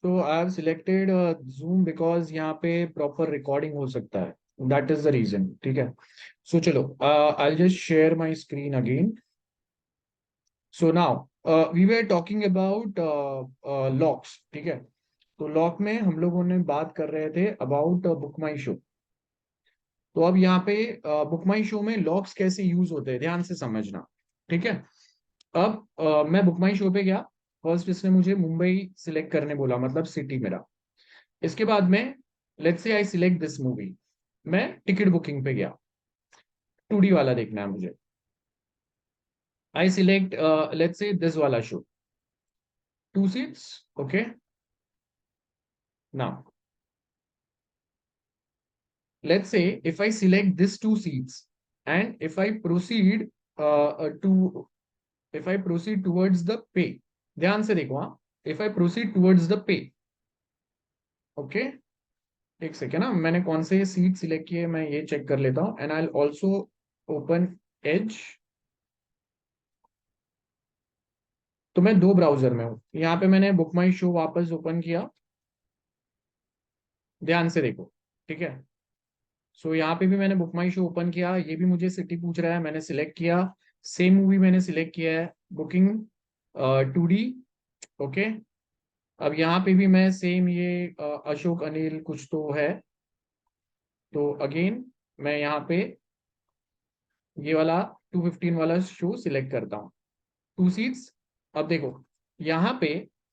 तो I have selected zoom because यहाँ पे प्रॉपर रिकॉर्डिंग हो सकता है, दैट इज द रीजन। ठीक है, सो चलो I just share my screen again. So now we were talking about locks. ठीक है, तो लॉक में हम लोगों ने बात कर रहे थे अबाउट बुक माई शो। तो अब यहाँ पे बुक माई शो में लॉक्स कैसे यूज होते हैं ध्यान से समझना। ठीक है, अब मैं बुक माई शो पे गया। फर्स्ट इसने मुझे मुंबई सिलेक्ट करने बोला, मतलब सिटी मेरा। इसके बाद में let's say I select this movie, मैं टिकट बुकिंग पे गया, 2D वाला देखना है मुझे। I select let's say this वाला show, 2 seats. Okay, now let's say if I select this 2 seats and if I proceed to if I proceed towards the pay, ध्यान से देखो हाँ, if I proceed towards the pay, okay एक second ना, मैंने कौन से सीट सिलेक्ट किए मैं ये चेक कर लेता हूँ। And I also open Edge. तो मैं दो ब्राउजर में हूँ, यहाँ पे मैंने बुक माई शो वापस ओपन किया, ध्यान से देखो। ठीक है, सो यहाँ पे भी मैंने बुक माई शो ओपन किया, ये भी मुझे सिटी पूछ रहा है, मैंने सिलेक्ट किया, सेम मूवी मैंने सिलेक्ट किया है, बुकिंग 2D। ओके, अब यहाँ पे भी मैं सेम ये अशोक अनिल कुछ तो है, तो अगेन मैं यहाँ पे ये वाला 215 वाला शो सिलेक्ट करता हूँ, 2 सीट्स। अब देखो यहाँ पे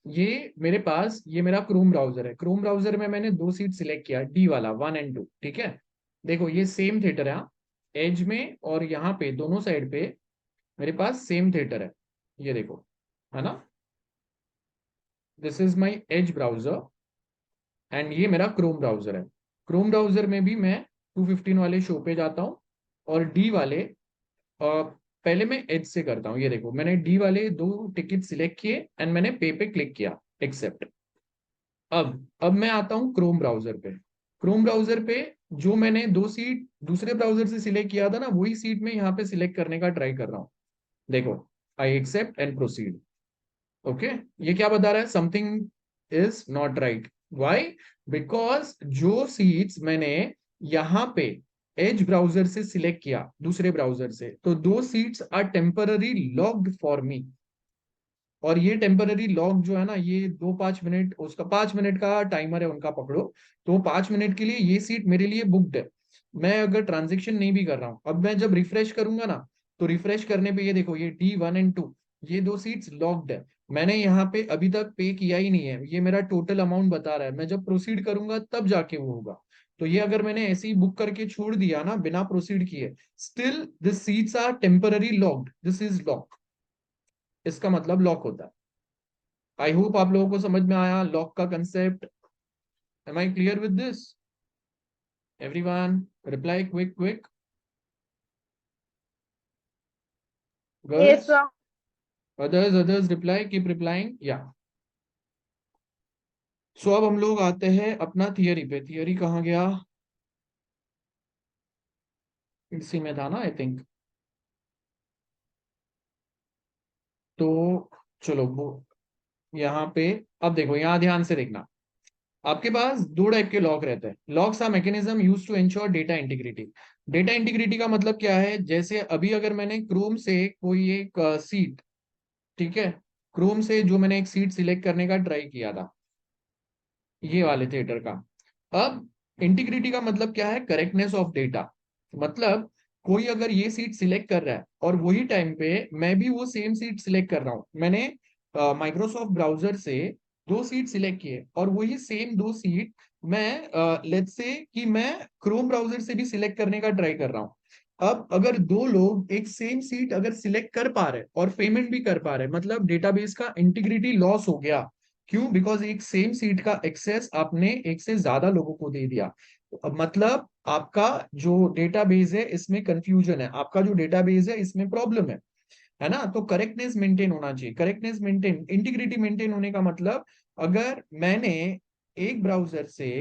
ये मेरे पास ये मेरा क्रोम ब्राउजर है, क्रोम ब्राउजर में मैंने 2 सीट सिलेक्ट किया, डी वाला 1 और 2। ठीक है, देखो ये सेम थिएटर है, एज में और यहाँ पे दोनों साइड पे मेरे पास सेम थिएटर है, ये देखो, है ना। This is my age browser and ये मेरा क्रोम ब्राउजर है। क्रोम ब्राउजर में भी मैं 215 वाले शो पे जाता हूँ और डी वाले पहले मैं एज से करता हूँ। ये देखो मैंने डी वाले 2 टिकट सिलेक्ट किए एंड मैंने पे क्लिक किया, एक्सेप्ट। अब मैं आता हूँ क्रोम ब्राउजर पे। क्रोम ब्राउजर पे जो मैंने 2 सीट दूसरे ब्राउजर से सिलेक्ट किया था ना, वही सीट में यहाँ पे सिलेक्ट करने का ट्राई कर रहा हूँ। देखो, I accept and proceed. Okay, ये क्या बता रहा है, something is not right. Why? Because जो सीट्स मैंने यहाँ पे एज ब्राउजर से सिलेक्ट किया दूसरे ब्राउजर से, तो 2 seats are temporary locked for me. और ये टेम्पररी लॉक जो है ना, ये 2-5 मिनट, उसका 5 मिनट का टाइमर है उनका, पकड़ो। तो 5 मिनट के लिए ये सीट मेरे लिए बुक्ड है, मैं अगर ट्रांजेक्शन नहीं भी कर रहा हूँ। अब मैं जब रिफ्रेश करूंगा ना, तो रिफ्रेश करने पे ये देखो, ये D1 और 2, ये 2 सीट्स लॉक्ड है। मैंने यहाँ पे अभी तक पे किया ही नहीं है, ये मेरा टोटल अमाउंट बता रहा है, मैं जब प्रोसीड करूंगा तब जाके वो होगा। तो ये अगर मैंने ऐसे ही बुक करके छोड़ दिया ना बिना प्रोसीड किए, still this seats are temporary locked, this is lock, इसका मतलब लॉक होता है। आई होप आप लोगों को समझ में आया लॉक का concept. Am I clear with this? Everyone reply quick quick, Yes, girls, sir. Others reply, keep replying या। सो अब हम लोग आते हैं अपना थियरी पे। थियरी कहाँ गया, इसी में था ना आई थिंक। तो चलो वो यहाँ पे, अब देखो यहाँ ध्यान से देखना, आपके पास 2 टाइप के लॉक रहते हैं। Locks are mechanism use to ensure data integrity. Data integrity का मतलब क्या है, जैसे अभी अगर मैंने क्रोम से कोई एक सीट, ठीक है, क्रोम से जो मैंने एक सीट सिलेक्ट करने का ट्राई किया था, ये वाले थिएटर का। अब इंटीग्रिटी का मतलब क्या है, करेक्टनेस ऑफ डेटा। मतलब कोई अगर ये सीट सिलेक्ट कर रहा है और वही टाइम पे मैं भी वो सेम सीट सिलेक्ट कर रहा हूं, मैंने माइक्रोसॉफ्ट ब्राउजर से 2 सीट सिलेक्ट किए और वही सेम 2 सीट मैं लेट्स से कि मैं क्रोम ब्राउजर से भी सिलेक्ट करने का ट्राई कर रहा हूँ। अब अगर दो लोग एक सेम सीट अगर सिलेक्ट कर पा रहे और पेमेंट भी कर पा रहे, मतलब डेटाबेस का इंटीग्रिटी लॉस हो गया। क्यों? बिकॉज एक सेम सीट का एक्सेस आपने एक से ज्यादा लोगों को दे दिया। मतलब आपका जो डेटाबेस है इसमें कंफ्यूजन है, आपका जो डेटाबेस है इसमें प्रॉब्लम है ना। तो करेक्टनेस मेंटेन होना चाहिए, करेक्टनेस मेंटेन, इंटीग्रिटी मेंटेन होने का मतलब, अगर मैंने एक ब्राउजर से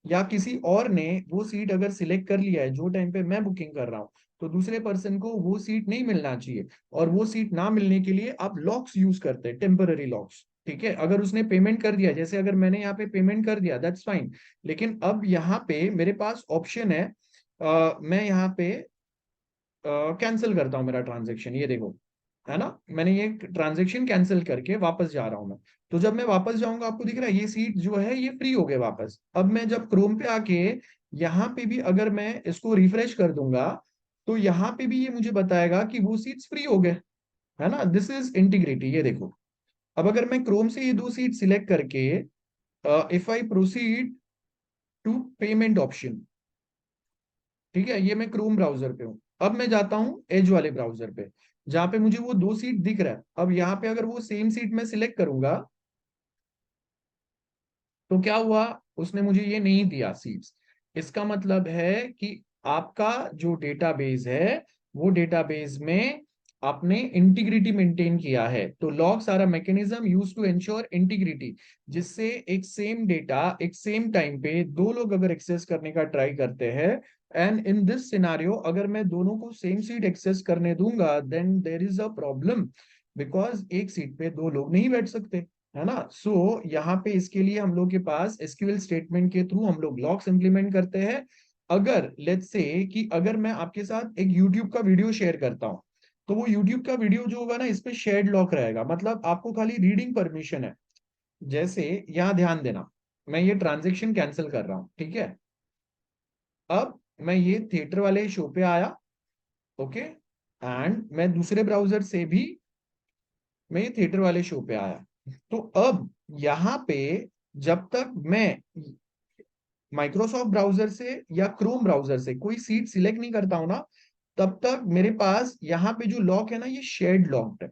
या किसी और ने वो सीट अगर सिलेक्ट कर लिया है जो टाइम पे मैं बुकिंग कर रहा हूँ, तो दूसरे पर्सन को वो सीट नहीं मिलना चाहिए। और वो सीट ना मिलने के लिए आप लॉक्स यूज करते हैं, टेम्पररी लॉक्स। ठीक है, अगर उसने पेमेंट कर दिया, जैसे अगर मैंने यहाँ पे पेमेंट कर दिया, दैट्स फाइन। लेकिन अब यहाँ पे मेरे पास ऑप्शन है, मैं यहाँ पे कैंसिल करता हूँ मेरा ट्रांजेक्शन, ये देखो, है ना, मैंने ये ट्रांजेक्शन कैंसिल करके वापस जा रहा हूँ मैं। तो जब मैं वापस जाऊंगा, आपको दिख रहा है ये सीट जो है ये फ्री हो गए वापस। अब मैं जब क्रोम पे आके यहाँ पे भी अगर मैं इसको रिफ्रेश कर दूंगा, तो यहाँ पे भी ये मुझे बताएगा कि वो सीट्स फ्री हो गए, है ना। दिस इज इंटीग्रिटी, ये देखो। अब अगर मैं क्रोम से ये दो सीट सिलेक्ट करके, if I proceed to payment option, ठीक है, ये मैं क्रोम ब्राउजर पे हूँ। अब मैं जाता हूँ एज वाले ब्राउजर पे, जहां पे मुझे वो दो सीट दिख रहा है। अब यहाँ पे अगर वो सेम सीट मैं सिलेक्ट करूंगा, तो क्या हुआ, उसने मुझे ये नहीं दिया सीट्स। इसका मतलब है कि आपका जो डेटाबेस है, वो डेटाबेस में आपने इंटीग्रिटी मेंटेन किया है। तो locks are a mechanism use to ensure integrity, जिससे एक सेम डेटा एक सेम टाइम पे दो लोग अगर एक्सेस करने का ट्राई करते हैं, एंड इन दिस सिनारियो अगर मैं दोनों को सेम सीट एक्सेस करने दूंगा, then there is a problem, because एक सीट पे दो लोग नहीं बैठ सकते, है ना। सो यहाँ पे इसके लिए हम लोग के पास एसक्यूएल स्टेटमेंट के थ्रू हम लोग लॉक्स इंप्लीमेंट करते हैं। अगर लेट्स से कि अगर मैं आपके साथ एक यूट्यूब का वीडियो शेयर करता हूँ, तो वो यूट्यूब का वीडियो जो होगा ना, इस पे शेयर्ड लॉक रहेगा, मतलब आपको खाली रीडिंग परमिशन है। जैसे यहाँ ध्यान देना, मैं ये ट्रांजेक्शन कैंसिल कर रहा हूँ, ठीक है। अब मैं ये थिएटर वाले शो पे आया, ओके, एंड मैं दूसरे ब्राउजर से भी मैं ये थिएटर वाले शो पे आया। तो अब यहाँ पे जब तक मैं माइक्रोसॉफ्ट ब्राउजर से या क्रोम ब्राउजर से कोई सीट सिलेक्ट नहीं करता हूं ना, तब तक मेरे पास यहाँ पे जो लॉक है ना, ये शेयर्ड लॉक्ड है।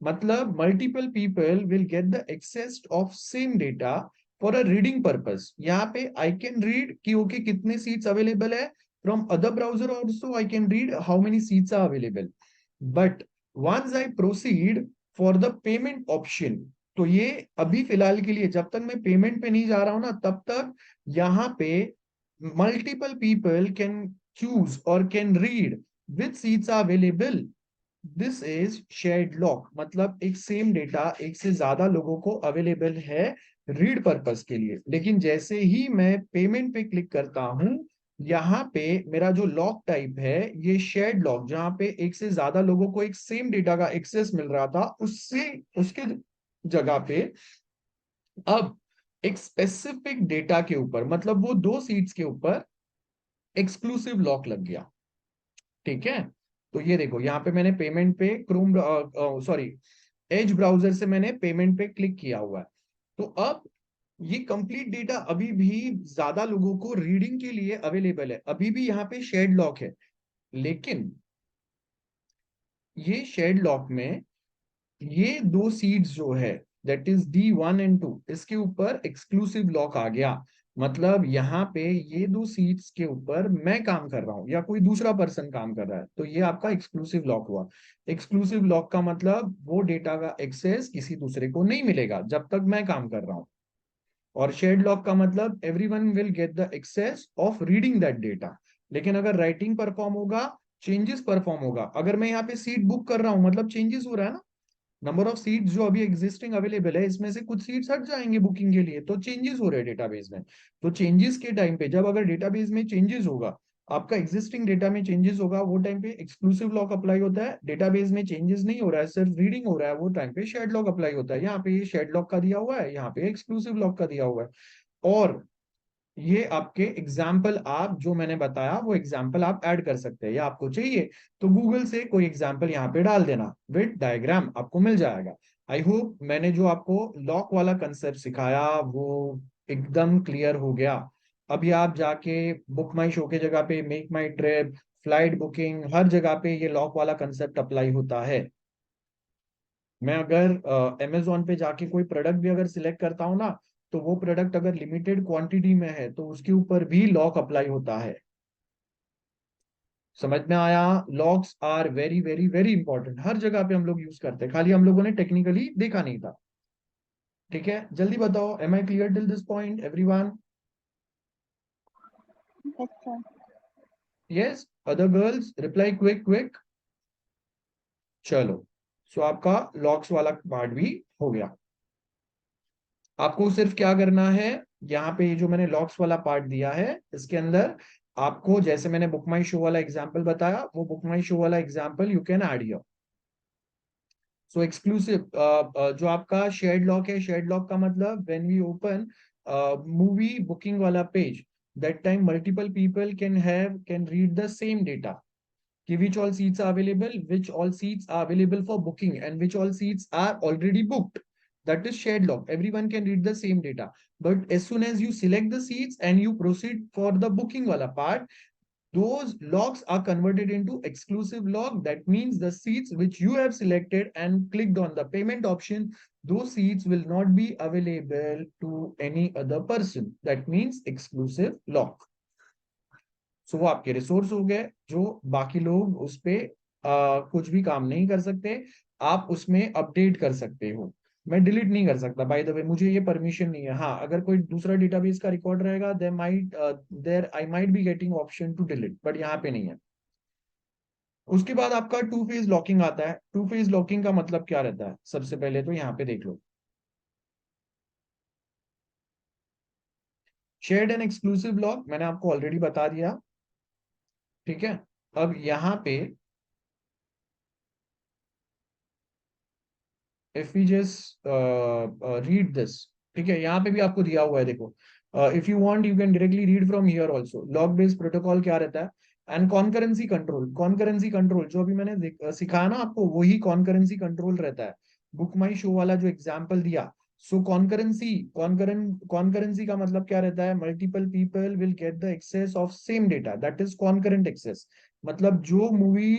मतलब multiple people will get the access of same data for a reading purpose. यहाँ पे आई कैन रीड कि ओके कितने सीट्स अवेलेबल है, from other browser also I can read how many seats are available. But once I proceed for the payment option, तो ये अभी फिलहाल के लिए जब तक मैं पेमेंट पे नहीं जा रहा हूं ना, तब तक यहाँ पे मल्टीपल पीपल कैन चूज और can read which seats are available. This is shared lock, मतलब एक सेम डेटा एक से ज्यादा लोगों को अवेलेबल है रीड पर्पस के लिए। लेकिन जैसे ही मैं पेमेंट पे क्लिक करता हूं, यहाँ पे मेरा जो लॉक टाइप है ये शेयर्ड लॉक, जहां पे एक से ज्यादा लोगों को एक सेम डेटा का एक्सेस मिल रहा था, उससे उसके जगह पे अब एक स्पेसिफिक डेटा के ऊपर, मतलब वो दो सीट्स के ऊपर एक्सक्लूसिव लॉक लग गया, ठीक है। तो ये देखो यहाँ पे मैंने पेमेंट पे क्रोम, सॉरी, एज ब्राउजर से मैंने पेमेंट पे क्लिक किया हुआ है। तो अब ये कंप्लीट डेटा अभी भी ज्यादा लोगों को रीडिंग के लिए अवेलेबल है, अभी भी यहाँ पे शेयर्ड लॉक है। लेकिन ये शेयर्ड लॉक में ये दो सीड्स जो है, दैट इज D1 and 2, इसके ऊपर एक्सक्लूसिव लॉक आ गया। मतलब यहाँ पे ये दो सीट्स के ऊपर मैं काम कर रहा हूँ या कोई दूसरा पर्सन काम कर रहा है, तो ये आपका एक्सक्लूसिव लॉक हुआ। एक्सक्लूसिव लॉक का मतलब वो डेटा का एक्सेस किसी दूसरे को नहीं मिलेगा जब तक मैं काम कर रहा हूँ। और शेयर्ड लॉक का मतलब everyone will get the access of reading that data. लेकिन अगर राइटिंग परफॉर्म होगा, चेंजेस परफॉर्म होगा, अगर मैं यहाँ पे सीट बुक कर रहा हूँ, मतलब चेंजेस हो रहा है ना, नंबर ऑफ सीट्स जो अभी एग्जिस्टिंग अवेलेबल है, इसमें से कुछ सीट्स हट जाएंगे बुकिंग के लिए, तो चेंजेस हो रहे हैं डेटाबेस में। तो चेंजेस के टाइम पे जब अगर डेटाबेस में चेंजेस होगा, आपका एग्जिस्टिंग डेटा में चेंजेस होगा, वो टाइम पे एक्सक्लूसिव लॉक अप्लाई होता है। डेटाबेस में चेंजेस नहीं हो रहा है, सिर्फ रीडिंग हो रहा है, वो टाइम पे शेयर्ड लॉक अप्लाई होता है। यहाँ पे ये शेयर्ड लॉक का दिया हुआ है, यहाँ पे एक्सक्लूसिव लॉक का दिया हुआ है। और ये आपके एग्जाम्पल, आप जो मैंने बताया वो एग्जाम्पल आप ऐड कर सकते हैं, या आपको चाहिए तो गूगल से कोई एग्जाम्पल यहाँ पे डाल देना, विद डायग्राम आपको मिल जाएगा। आई होप मैंने जो आपको लॉक वाला कंसेप्ट सिखाया वो एकदम क्लियर हो गया। अभी आप जाके बुक माई शो के जगह पे मेक माई ट्रिप, फ्लाइट बुकिंग, हर जगह पे ये लॉक वाला कंसेप्ट अप्लाई होता है। मैं अगर अमेजोन पे जाके कोई प्रोडक्ट भी अगर सिलेक्ट करता हूँ ना, तो वो प्रोडक्ट अगर लिमिटेड क्वांटिटी में है तो उसके ऊपर भी लॉक अप्लाई होता है। समझ में आया। Locks are very very very important, हर जगह पे हम लोग यूज करते हैं, खाली हम लोगों ने टेक्निकली देखा नहीं था। ठीक है, जल्दी बताओ, am I clear till this point everyone? Yes, sir. Yes, other girls reply quick quick. चलो, सो आपका लॉक्स वाला पार्ट भी हो गया। आपको सिर्फ क्या करना है, यहाँ पे ये जो मैंने लॉक्स वाला पार्ट दिया है इसके अंदर आपको, जैसे मैंने बुक माई शो वाला एग्जांपल बताया, वो बुक माई शो वाला example you can add here. So exclusive जो आपका शेयर्ड लॉक है, शेयर्ड लॉक का मतलब when we open movie booking वाला page, that time multiple people can read the same data, कि which all seats are available, which all seats are available for booking, and which all seats are already booked. That is shared log. Everyone can read the same data. But as soon as you select the seats and you proceed for the booking wala part, those logs are converted into exclusive log. That means the seats which you have selected and clicked on the payment option, those seats will not be available to any other person. That means exclusive log. सो वो आपके resource हो गए, जो बाकी लोग उस पे कुछ भी काम नहीं कर सकते। आप उसमें अपडेट कर सकते हो, मैं डिलीट नहीं कर सकता बाय द वे, मुझे ये परमिशन नहीं है। हाँ, अगर कोई दूसरा डेटाबेस का रिकॉर्ड रहेगा there I might be getting option to delete, but यहाँ पे नहीं है। उसके बाद आपका टू फेज लॉकिंग आता है। टू फेज लॉकिंग का मतलब क्या रहता है, सबसे पहले तो यहाँ पे देख लो, शेयर्ड एंड एक्सक्लूसिव लॉक मैंने आपको ऑलरेडी बता दिया, ठीक है। अब यहाँ पे if we just read this, ठीक है, यहाँ पे भी आपको दिया हुआ है, देखो, if you want you can directly read from here also. Log based protocol क्या रहता है, and concurrency control. Concurrency control जो अभी मैंने सिखाया ना आपको, वही कॉन्करेंसी कंट्रोल रहता है। बुक माई शो वाला जो एग्जाम्पल दिया, सो कॉन्करेंसी का मतलब क्या रहता है, multiple people will get the access of same data, that is concurrent access. मतलब जो मूवी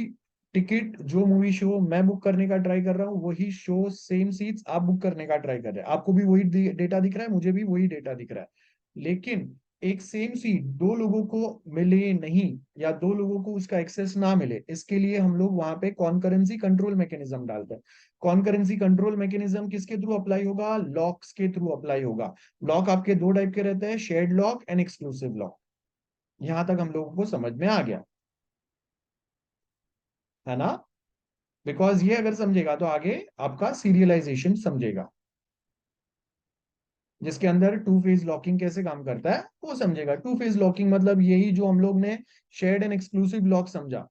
टिकट, जो मूवी शो मैं बुक करने का ट्राई कर रहा हूँ, वही शो सेम सीट्स आप बुक करने का ट्राई कर रहे हैं, आपको भी वही डेटा दिख रहा है, मुझे भी वही डेटा दिख रहा है। लेकिन एक सेम सीट दो लोगों को मिले नहीं, या दो लोगों को उसका एक्सेस ना मिले, इसके लिए हम लोग वहां पे कॉन्करेंसी कंट्रोल मैकेनिज्म डालते हैं। कॉन्करेंसी कंट्रोल मैकेनिज्म किसके थ्रू अप्लाई होगा, लॉक्स के थ्रू अप्लाई होगा। लॉक आपके दो टाइप के रहते हैं, shared lock and exclusive lock. यहां तक हम लोगों को समझ में आ गया है ना। बिकॉज ये अगर समझेगा तो आगे आपका सीरियलाइजेशन समझेगा, जिसके अंदर टू फेज लॉकिंग कैसे काम करता है वो समझेगा। टू फेज लॉकिंग मतलब यही जो हम लोग ने शेयर्ड एंड एक्सक्लूसिव लॉक समझा।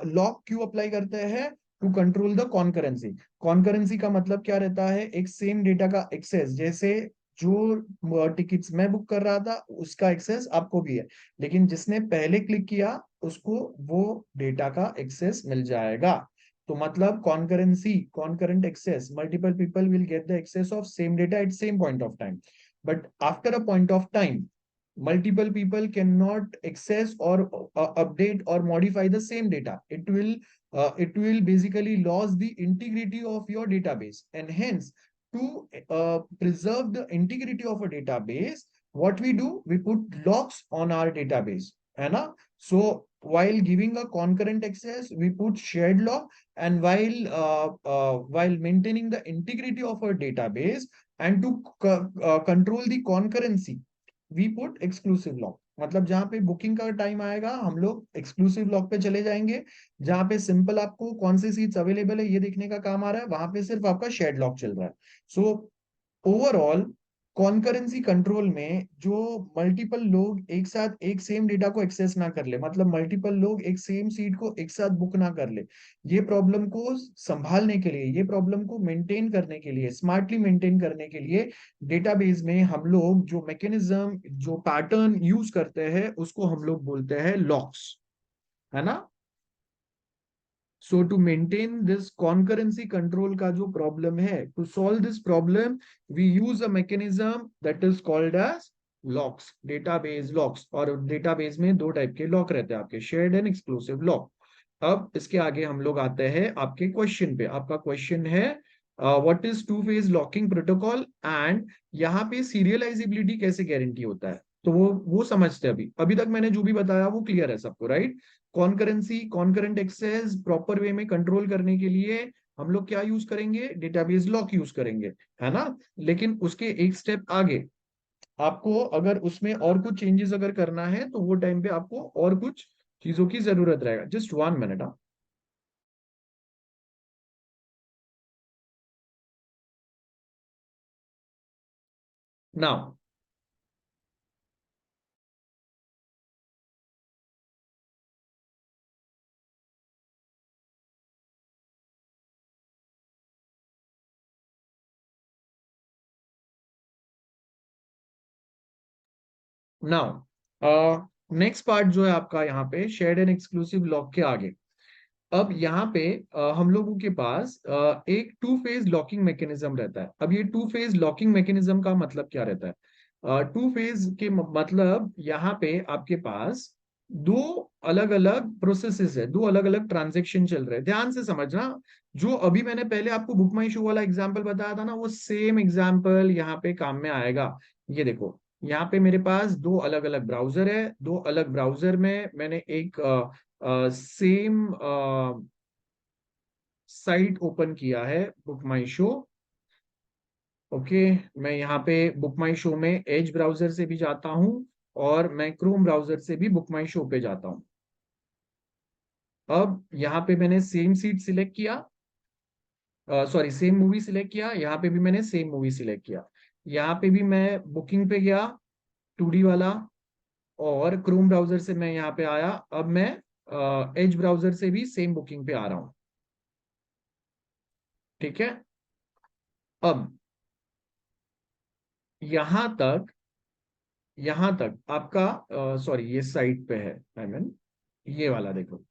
लॉक क्यों अप्लाई करते हैं, to control the concurrency. Concurrency का मतलब क्या रहता है, एक सेम डेटा का एक्सेस, जैसे जो टिकट्स मैं बुक कर रहा था उसका एक्सेस आपको भी है, लेकिन जिसने पहले क्लिक किया उसको वो डेटा का एक्सेस मिल जाएगा। तो मतलब concurrency, concurrent access, multiple people will get the access of same data at same point of time, but after a point of time multiple people cannot access or update or modify the same data. It will basically lose the integrity of your database, and hence to preserve the integrity of a database, what we do, we put locks on our database, है ना। So while giving a concurrent access we put shared lock, and while maintaining the integrity of our database and to control the concurrency, we put exclusive lock. मतलब जहां पे booking का time आएगा हम लोग exclusive lock पे चले जाएंगे, जहां पे सिंपल आपको कौन सी सीट्स अवेलेबल है ये देखने का काम आ रहा है, वहां पे सिर्फ आपका शेयर्ड लॉक चल रहा है। सो ओवरऑल कॉन्करेंसी कंट्रोल में जो मल्टीपल लोग एक साथ एक सेम डेटा को एक्सेस ना कर ले, मतलब मल्टीपल लोग एक सेम सीट को एक साथ बुक ना कर ले, ये प्रॉब्लम को संभालने के लिए, ये प्रॉब्लम को मेंटेन करने के लिए, स्मार्टली मेंटेन करने के लिए डेटाबेस में हम लोग जो मैकेनिज्म, जो पैटर्न यूज करते हैं उसको हम लोग बोलते हैं लॉक्स, है ना। So to maintain this concurrency control का जो प्रॉब्लम है, to solve this problem we use a mechanism that is called as locks, database locks. और डेटाबेस में दो टाइप के लॉक रहते हैं आपके, शेयर्ड एंड एक्सक्लूसिव लॉक। अब इसके आगे हम लोग आते हैं आपके क्वेश्चन पे। आपका क्वेश्चन है what is two phase locking protocol, and यहाँ पे सीरियलाइजेबिलिटी कैसे गारंटी होता है, तो वो समझते हैं। अभी अभी तक मैंने जो भी बताया वो क्लियर है सबको, right. Concurrency, concurrent access proper way में कंट्रोल करने के लिए हम लोग क्या यूज करेंगे, डेटाबेस लॉक यूज करेंगे, है ना। लेकिन उसके एक स्टेप आगे आपको अगर उसमें और कुछ चेंजेस अगर करना है तो वो टाइम पे आपको और कुछ चीजों की जरूरत रहेगा। Just 1 minute. Now now next part जो है आपका यहाँ पे शेयर्ड एंड एक्सक्लूसिव लॉक के आगे। अब यहाँ पे हम लोगों के पास एक टू फेज लॉकिंग मैकेनिज्म रहता है। अब ये टू फेज लॉकिंग मैकेनिज्म का मतलब क्या रहता है? टू फेज के मतलब यहाँ पे आपके पास दो अलग अलग प्रोसेसेस है, दो अलग अलग ट्रांजेक्शन चल रहे हैं। ध्यान से समझना, जो अभी मैंने पहले आपको बुक माई शो वाला एग्जाम्पल बताया था ना, वो सेम एग्जाम्पल यहाँ पे काम में आएगा। ये देखो, यहाँ पे मेरे पास दो अलग अलग ब्राउजर है, दो अलग ब्राउजर में मैंने एक सेम साइट ओपन किया है, बुक माई शो। ओके, मैं यहाँ पे बुक माई शो में एज ब्राउजर से भी जाता हूँ और मैं क्रोम ब्राउजर से भी बुक माई शो पे जाता हूँ। अब यहाँ पे मैंने सेम सीट सिलेक्ट किया, सॉरी सेम मूवी सिलेक्ट किया, यहाँ पे भी मैंने सेम मूवी सिलेक्ट किया। यहाँ पे भी मैं बुकिंग पे गया, 2D वाला, और क्रोम ब्राउजर से मैं यहाँ पे आया। अब मैं एज ब्राउजर से भी सेम बुकिंग पे आ रहा हूँ। ठीक है, अब यहां तक, यहां तक आपका, सॉरी ये साइट पे है, आई मीन ये वाला देखो,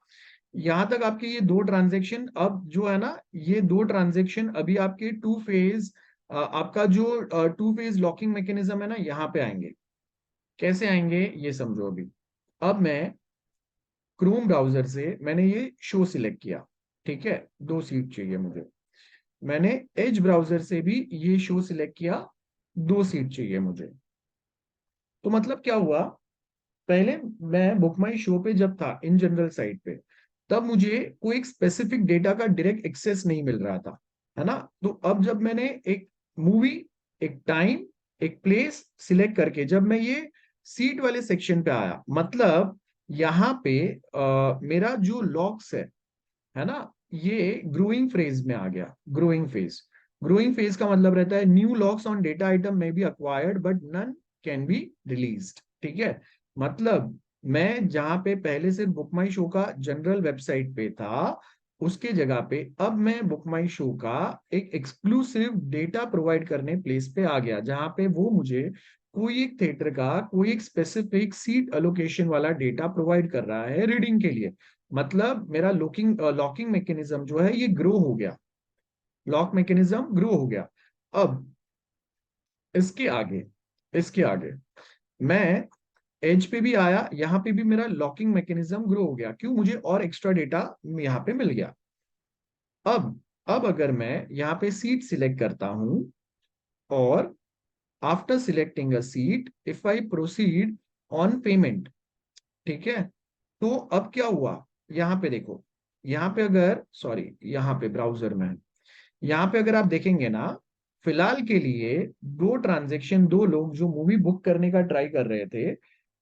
यहां तक आपके ये दो ट्रांजेक्शन अब जो है ना, ये दो ट्रांजेक्शन अभी आपके टू फेज, आपका जो टू फेज लॉकिंग मैकेनिज्म है ना, यहाँ पे आएंगे। कैसे आएंगे ये समझो अभी। अब मैं क्रोम ब्राउजर से मैंने ये शो सिलेक्ट किया, ठीक है, दो सीट चाहिए मुझे। मैंने एज ब्राउजर से भी ये शो सिलेक्ट किया, दो सीट चाहिए मुझे। तो मतलब क्या हुआ, पहले मैं बुक माई शो पे जब था इन जनरल साइट पे, तब मुझे कोई एक स्पेसिफिक डेटा का डायरेक्ट एक्सेस नहीं मिल रहा था, है ना। तो अब जब मैंने एक मूवी, एक टाइम, एक प्लेस सिलेक्ट करके जब मैं ये सीट वाले सेक्शन पे आया, मतलब यहाँ पे मेरा जो लॉक्स है ना, ये ग्रोइंग फेज में आ गया। ग्रोइंग फेज, ग्रोइंग फेज का मतलब रहता है new locks on data item may be acquired but none can be released. ठीक है, मतलब मैं जहां पे पहले से बुक माई शो का जनरल वेबसाइट पे था, उसके जगह पे अब मैं बुक माई शो का एक एक्सक्लूसिव डेटा प्रोवाइड करने प्लेस पे आ गया, जहां पे वो मुझे कोई एक थिएटर का कोई एक स्पेसिफिक सीट अलोकेशन वाला डेटा प्रोवाइड कर रहा है रीडिंग के लिए। मतलब मेरा लॉकिंग मैकेनिज्म जो है ये ग्रो हो गया, लॉक मैकेनिज्म ग्रो हो गया। अब इसके आगे, इसके आगे मैं एज पे भी आया, यहां पे भी मेरा लॉकिंग मैकेनिज्म ग्रो हो गया। क्यों? मुझे और एक्स्ट्रा डेटा यहाँ पे मिल गया। अब अगर मैं यहाँ पे सीट सिलेक्ट करता हूं, और after selecting a seat if I proceed on payment, ठीक है, तो अब क्या हुआ, यहाँ पे देखो, यहाँ पे अगर, सॉरी यहाँ पे ब्राउजर में है, यहाँ पे अगर आप देखेंगे ना, फिलहाल के लिए दो ट्रांजेक्शन, दो लोग जो मूवी बुक करने का ट्राई कर रहे थे,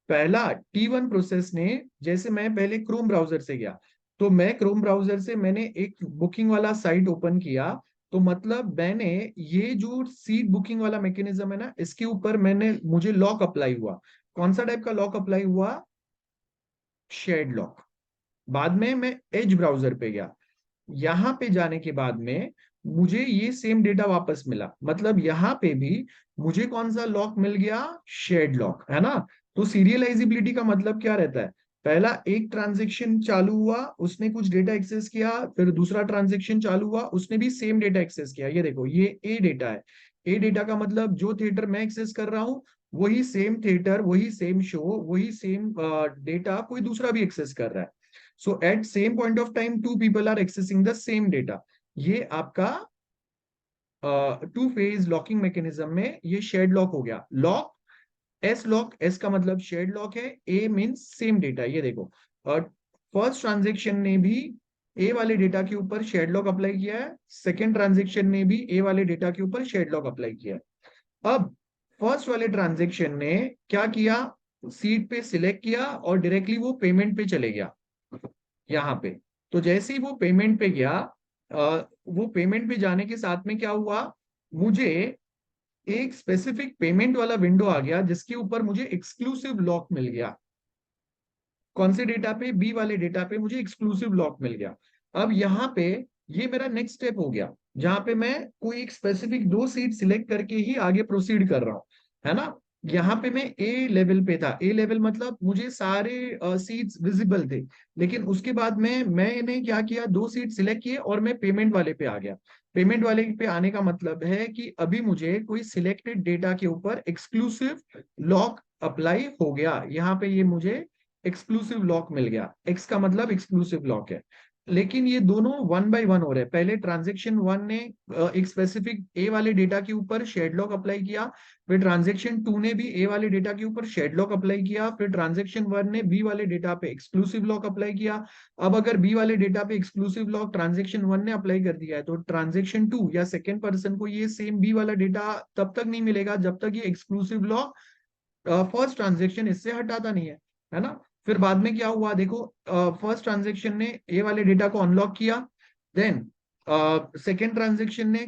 पहला T1 प्रोसेस ने, जैसे मैं पहले क्रोम ब्राउजर से गया, तो मैं क्रोम ब्राउजर से मैंने एक बुकिंग वाला साइट ओपन किया, तो मतलब मैंने ये जो सीट बुकिंग वाला मैकेनिज्म है ना, इसके ऊपर मैंने, मुझे लॉक अप्लाई हुआ। कौन सा टाइप का लॉक अप्लाई हुआ? Shared lock. बाद में मैं एज ब्राउजर पे गया, यहां पे जाने के बाद में मुझे ये सेम डेटा वापस मिला, मतलब यहां पे भी मुझे कौन सा लॉक मिल गया? शेड लॉक, है ना। तो सीरियलाइजिबिलिटी का मतलब क्या रहता है? पहला एक ट्रांजेक्शन चालू हुआ, उसने कुछ डेटा एक्सेस किया, फिर दूसरा ट्रांजेक्शन चालू हुआ, उसने भी सेम डेटा एक्सेस किया। ये देखो, ये ए डेटा है। ए डेटा का मतलब जो थिएटर मैं एक्सेस कर रहा हूं, वही सेम थिएटर, वही सेम शो, वही सेम डेटा कोई दूसरा भी एक्सेस कर रहा है। So at same point of time two people are accessing the same data. ये आपका टू फेज लॉकिंग मैकेनिज्म में ये शेड लॉक हो गया। लॉक, एस लॉक, एस का मतलब शेड लॉक है, ए मीन्स सेम डेटा। ये देखो, फर्स्ट ट्रांजेक्शन ने भी ए वाले डेटा के ऊपर शेड लॉक अप्लाई किया है, सेकेंड ट्रांजेक्शन ने भी ए वाले डेटा के ऊपर शेड लॉक अप्लाई किया है। अब फर्स्ट वाले ट्रांजेक्शन ने क्या किया? सीट पे सिलेक्ट किया और डायरेक्टली वो पेमेंट पे चले गया, यहाँ पे। तो जैसे ही वो पेमेंट पे गया, वो पेमेंट पे जाने के साथ में क्या हुआ, मुझे एक स्पेसिफिक पेमेंट वाला विंडो आ गया जिसके ऊपर मुझे एक्सक्लूसिव लॉक मिल गया। कौन से डेटा पे? बी वाले डेटा पे मुझे एक्सक्लूसिव लॉक मिल गया। अब यहाँ पे ये मेरा नेक्स्ट स्टेप हो गया, जहां पे मैं कोई एक स्पेसिफिक दो सीट सिलेक्ट करके ही आगे प्रोसीड कर रहा हूं, है ना। यहाँ पे मैं ए लेवल पे था, ए लेवल मतलब मुझे सारे सीट्स विजिबल थे। लेकिन उसके बाद में मैंने क्या किया, दो सीट सिलेक्ट किए और मैं पेमेंट वाले पे आ गया। पेमेंट वाले पे आने का मतलब है कि अभी मुझे कोई सिलेक्टेड डेटा के ऊपर एक्सक्लूसिव लॉक अप्लाई हो गया। यहाँ पे ये मुझे एक्सक्लूसिव लॉक मिल गया, एक्स का मतलब एक्सक्लूसिव लॉक है। लेकिन ये दोनों वन बाय वन हो रहे हैं। पहले ट्रांजेक्शन वन ने एक स्पेसिफिक ए वाले डेटा के ऊपर शेड लॉक अप्लाई किया, फिर ट्रांजेक्शन टू ने भी ए वाले डेटा के ऊपर शेड लॉक अप्लाई किया, फिर ट्रांजेक्शन वन ने बी वाले डेटा पे एक्सक्लूसिव लॉक अप्लाई किया। अब अगर बी वाले डेटा पे एक्सक्लूसिव लॉक ट्रांजेक्शन वन ने अप्लाई कर दिया है, तो ट्रांजेक्शन टू या सेकेंड पर्सन को ये सेम बी वाला डेटा तब तक नहीं मिलेगा जब तक ये एक्सक्लूसिव लॉक फर्स्ट ट्रांजेक्शन इससे हटाता नहीं है ना। फिर बाद में क्या हुआ देखो, फर्स्ट ट्रांजेक्शन ने ए वाले डेटा को अनलॉक किया, देन सेकेंड ट्रांजेक्शन ने,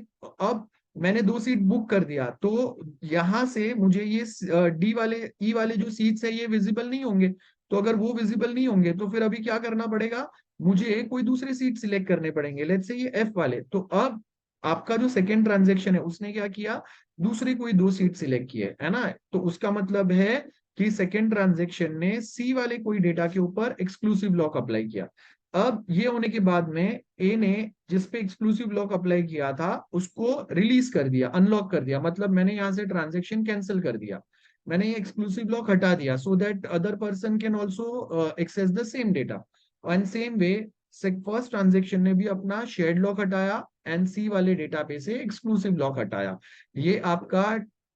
अब मैंने दो सीट बुक कर दिया, तो यहां से मुझे ये डी वाले ई वाले जो सीट्स है ये विजिबल नहीं होंगे। तो अगर वो विजिबल नहीं होंगे तो फिर अभी क्या करना पड़ेगा, मुझे कोई दूसरे सीट सिलेक्ट करने पड़ेंगे, लेट्स से ये एफ वाले। तो अब आपका जो सेकेंड ट्रांजेक्शन है उसने क्या किया, दूसरी कोई दो सीट सिलेक्ट की है ना। तो उसका मतलब है कि सेकेंड ट्रांजेक्शन ने सी वाले कोई डेटा के ऊपर एक्सक्लूसिव लॉक अप्लाई किया। अब ये होने के बाद में ए ने जिस पे एक्सक्लूसिव लॉक अप्लाई किया था उसको रिलीज कर दिया, अनलॉक कर दिया, मतलब मैंने यहां से ट्रांजेक्शन कैंसिल कर दिया, मैंने ये एक्सक्लूसिव लॉक हटा दिया, so that other person can also access the same data. And same way first transaction ने भी अपना शेयर्ड लॉक हटाया एंड सी वाले डेटा पे से एक्सक्लूसिव लॉक हटाया। ये आपका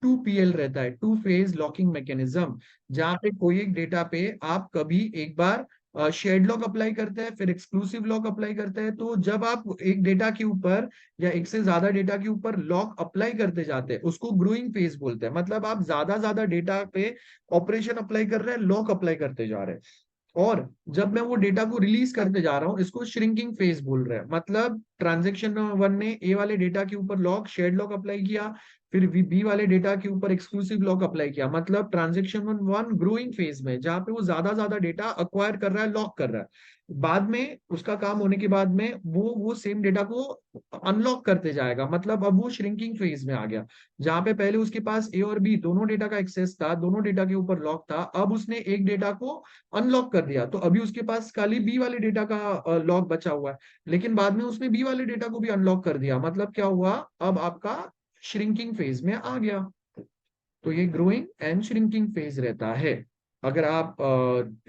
2PL रहता है, टू फेज लॉकिंग मैकेनिज्म, जहां पे कोई एक डेटा पे आप कभी एक बार शेयर्ड लॉक अप्लाई करते हैं फिर एक्सक्लूसिव लॉक अप्लाई करते हैं। तो जब आप एक डेटा के ऊपर या एक से ज्यादा डेटा के ऊपर लॉक अप्लाई करते जाते हैं उसको ग्रोइंग फेज बोलते हैं। मतलब आप ज्यादा ज्यादा डेटा पे ऑपरेशन अप्लाई कर रहे हैं, लॉक अप्लाई करते जा रहे हैं। और जब मैं वो डेटा को रिलीज करते जा रहा हूँ इसको श्रिंकिंग फेज बोल रहे हैं। मतलब ट्रांजेक्शन वन ने ए वाले डेटा के ऊपर लॉक शेड लॉक अप्लाई किया, फिर बी वाले डेटा के ऊपर एक्सक्लूसिव लॉक अप्लाई किया, मतलब ट्रांजेक्शन वन ग्रोइंग फेज में जहां पे वो ज्यादा ज्यादा डेटा अक्वायर कर रहा है, लॉक कर रहा है। बाद में उसका काम होने के बाद में वो सेम डेटा को अनलॉक करते जाएगा, मतलब अब वो श्रिंकिंग फेज में आ गया। जहां पे पहले उसके पास ए और बी दोनों डेटा का एक्सेस था, दोनों डेटा के ऊपर लॉक था, अब उसने एक डेटा को अनलॉक कर दिया, तो अभी उसके पास खाली बी वाले डेटा का लॉक बचा हुआ है। लेकिन बाद में उसने बी वाले डेटा को भी अनलॉक कर दिया, मतलब क्या हुआ, अब आपका श्रिंकिंग फेज में आ गया। तो ये ग्रोइंग एंड श्रिंकिंग फेज रहता है। अगर आप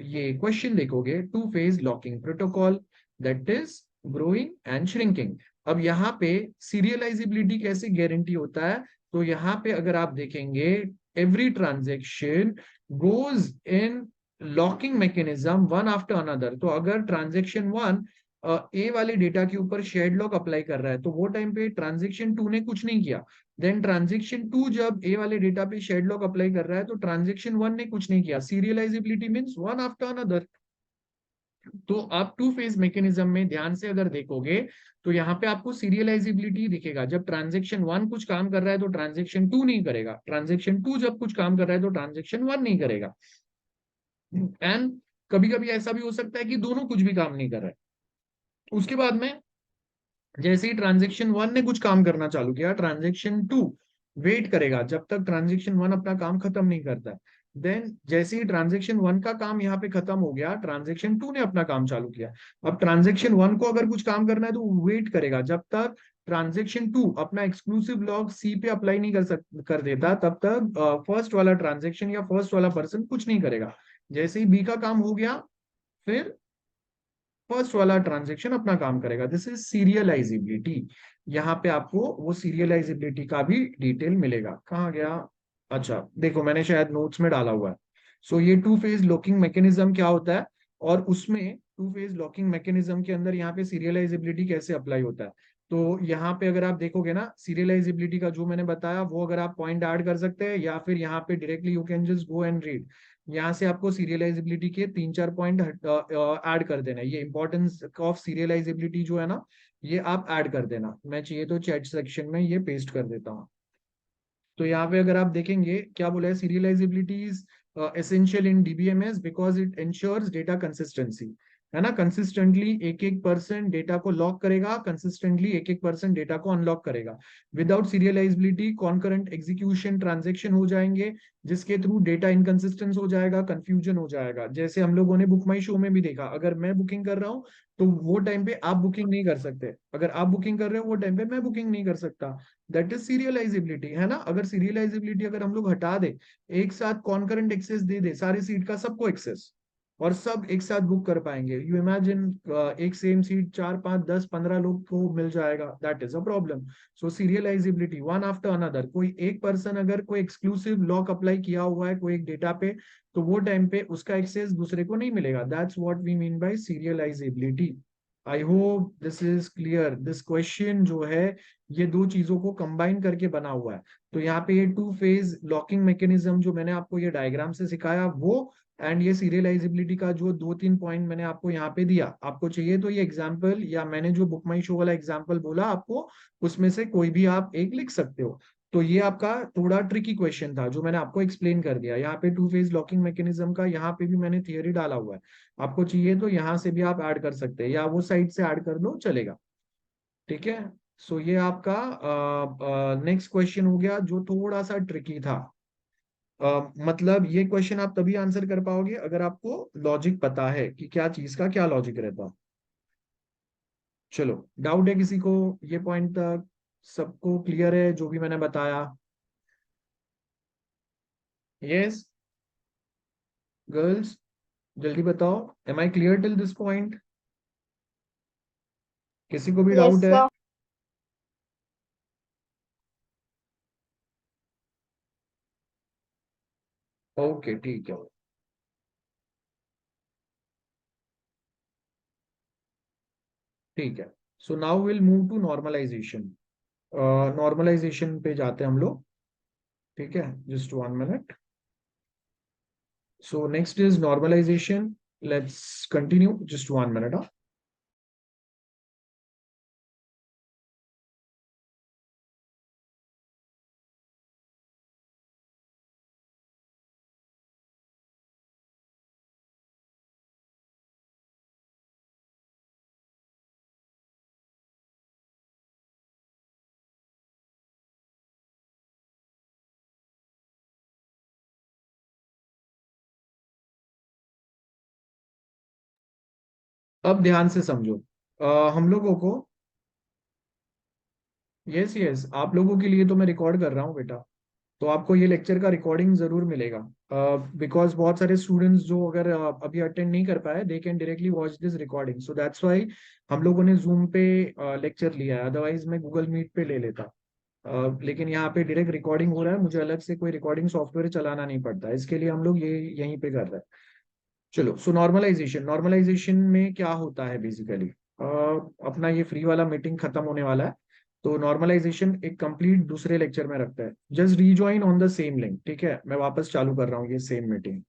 ये क्वेश्चन देखोगे, two phase locking protocol, that is growing and shrinking. अब यहाँ पे सीरियलाइजेबिलिटी कैसे गारंटी होता है, तो यहाँ पे अगर आप देखेंगे, every transaction goes in locking mechanism one after another. तो अगर ट्रांजेक्शन वन ए वाले डेटा के ऊपर शेड लॉक अप्लाई कर रहा है तो वो टाइम पे ट्रांजेक्शन टू ने कुछ नहीं किया। देन ट्रांजेक्शन टू जब ए वाले डेटा पे शेड लॉक अप्लाई कर रहा है तो ट्रांजेक्शन वन ने कुछ नहीं किया। Serialisability means one after another. तो आप टू फेज मैकेनिज्म में ध्यान से अगर देखोगे तो यहाँ पे आपको सीरियलाइजेबिलिटी दिखेगा। जब ट्रांजेक्शन वन कुछ काम कर रहा है तो ट्रांजेक्शन टू नहीं करेगा, ट्रांजेक्शन टू जब कुछ काम कर रहा है तो ट्रांजेक्शन वन नहीं करेगा। एंड कभी कभी ऐसा भी हो सकता है कि दोनों कुछ भी काम नहीं कर रहे हैं। उसके बाद में जैसे ही ट्रांजेक्शन वन ने कुछ काम करना चालू किया, ट्रांजेक्शन टू वेट करेगा जब तक ट्रांजेक्शन वन अपना काम खत्म नहीं करता है। देन जैसे ही ट्रांजेक्शन वन का काम यहाँ पे खत्म हो गया, ट्रांजेक्शन टू ने अपना काम चालू किया। अब ट्रांजेक्शन वन को अगर कुछ काम करना है तो वेट करेगा जब तक ट्रांजेक्शन टू अपना एक्सक्लूसिव लॉक सी पे अप्लाई नहीं कर देता, तब तक फर्स्ट वाला ट्रांजेक्शन या फर्स्ट वाला पर्सन कुछ नहीं करेगा। जैसे ही बी का काम हो गया फिर फर्स्ट वाला ट्रांजेक्शन अपना काम करेगा। This is serialisability. यहाँ पे आपको वो सीरियलाइजेबिलिटी का भी डिटेल मिलेगा। कहाँ गया, अच्छा देखो मैंने शायद नोट्स में डाला हुआ है। सो ये टू फेज लॉकिंग मैकेनिज्म क्या होता है, और उसमें टू फेज लॉकिंग मैकेनिज्म के अंदर यहाँ पे सीरियलाइजेबिलिटी कैसे अप्लाई होता है। तो यहाँ पे अगर आप देखोगे ना, सीरियलाइजेबिलिटी का जो मैंने बताया वो अगर आप पॉइंट ऐड कर सकते हैं या फिर यहाँ पे directly you can just go and read. यहाँ से आपको सीरियलाइजेबिलिटी के तीन चार पॉइंट ऐड कर देना है। ये इंपॉर्टेंस ऑफ सीरियलाइजेबिलिटी जो है ना, ये आप ऐड कर देना। मैं चाहिए तो चैट सेक्शन में ये पेस्ट कर देता हूँ। तो यहाँ पे अगर आप देखेंगे क्या बोला है, serializability is essential in DBMS because it ensures data consistency, है ना। कंसिस्टेंटली एक एक परसेंट डेटा को लॉक करेगा, कंसिस्टेंटली एक एक परसेंट डेटा को अनलॉक करेगा। Without serializability concurrent execution transaction हो जाएंगे, जिसके थ्रू डेटा इनकंसिस्टेंस हो जाएगा, कंफ्यूजन हो जाएगा। जैसे हम लोगों ने बुक माई शो में भी देखा, अगर मैं बुकिंग कर रहा हूँ तो वो टाइम पे आप बुकिंग नहीं कर सकते, अगर आप बुकिंग कर रहे हो वो टाइम पे मैं बुकिंग नहीं कर सकता। दैट इज सीरियलाइजेबिलिटी, है ना। अगर सीरियलाइजेबिलिटी अगर हम लोग हटा दे, एक साथ कॉन्करेंट एक्सेस दे दे सारी सीट का सबको एक्सेस, और सब एक साथ बुक कर पाएंगे, यू इमेजिन एक सेम सीट 4 5 10 15 लोग को मिल जाएगा, that is a problem. So serialisability one after another, कोई एक पर्सन अगर कोई एक्सक्लूसिव लॉक अप्लाई किया हुआ है कोई एक डेटा पे, तो वो टाइम पे उसका एक्सेस दूसरे को नहीं मिलेगा। That's what we mean by serializability. I hope this is clear. This question जो है ये दो चीजों को कंबाइन करके बना हुआ है। तो यहाँ पे ये टू फेज लॉकिंग मैकेनिज्म जो मैंने आपको ये डायग्राम से सिखाया वो, एंड ये सीरियलाइजेबिलिटी का जो 2 3 पॉइंट मैंने आपको यहाँ पे दिया, आपको चाहिए तो ये एग्जाम्पल या मैंने जो बुक माई शो वाला एग्जाम्पल बोला आपको, उसमें से कोई भी आप एक लिख सकते हो। तो ये आपका थोड़ा ट्रिकी क्वेश्चन था जो मैंने आपको एक्सप्लेन कर दिया। यहाँ पे टू फेज लॉकिंग मैकेनिज्म का यहाँ पे भी मैंने थियरी डाला हुआ है, आपको चाहिए तो यहाँ से भी आप ऐड कर सकते हैं या वो साइड से ऐड कर लो, चलेगा। ठीक है। सो ये आपका नेक्स्ट क्वेश्चन हो गया जो थोड़ा सा ट्रिकी था। मतलब ये क्वेश्चन आप तभी आंसर कर पाओगे अगर आपको लॉजिक पता है कि क्या चीज का क्या लॉजिक रहता। चलो, डाउट है किसी को ये पॉइंट तक? सबको क्लियर है जो भी मैंने बताया? यस गर्ल्स, जल्दी बताओ, am I clear till this point? किसी को भी डाउट Yes, है? sir. ओके ठीक है। ठीक है। So now will move to normalization. Normalization पे जाते हैं हम लोग। ठीक है, just 1 minute. So next is normalization. Let's continue. Just 1 minute. Huh? अब ध्यान से समझो। हम लोगों को, यस यस, आप लोगों के लिए तो मैं रिकॉर्ड कर रहा हूँ बेटा, तो आपको ये लेक्चर का रिकॉर्डिंग जरूर मिलेगा। बिकॉज बहुत सारे स्टूडेंट्स जो अगर अभी अटेंड नहीं कर पाए, they can directly watch this recording, so that's why हम लोगों ने जूम पे लेक्चर लिया है, अदरवाइज मैं गूगल मीट पे ले लेता। लेकिन यहाँ पे डायरेक्ट रिकॉर्डिंग हो रहा है, मुझे अलग से कोई रिकॉर्डिंग सॉफ्टवेयर चलाना नहीं पड़ता, इसके लिए हम लोग ये यहीं पे कर रहे हैं। चलो, सो नॉर्मलाइजेशन, नॉर्मलाइजेशन में क्या होता है बेसिकली? अपना ये फ्री वाला मीटिंग खत्म होने वाला है, तो नॉर्मलाइजेशन एक कंप्लीट दूसरे लेक्चर में रखता है। Just rejoin on the same link, ठीक है, मैं वापस चालू कर रहा हूँ ये सेम मीटिंग।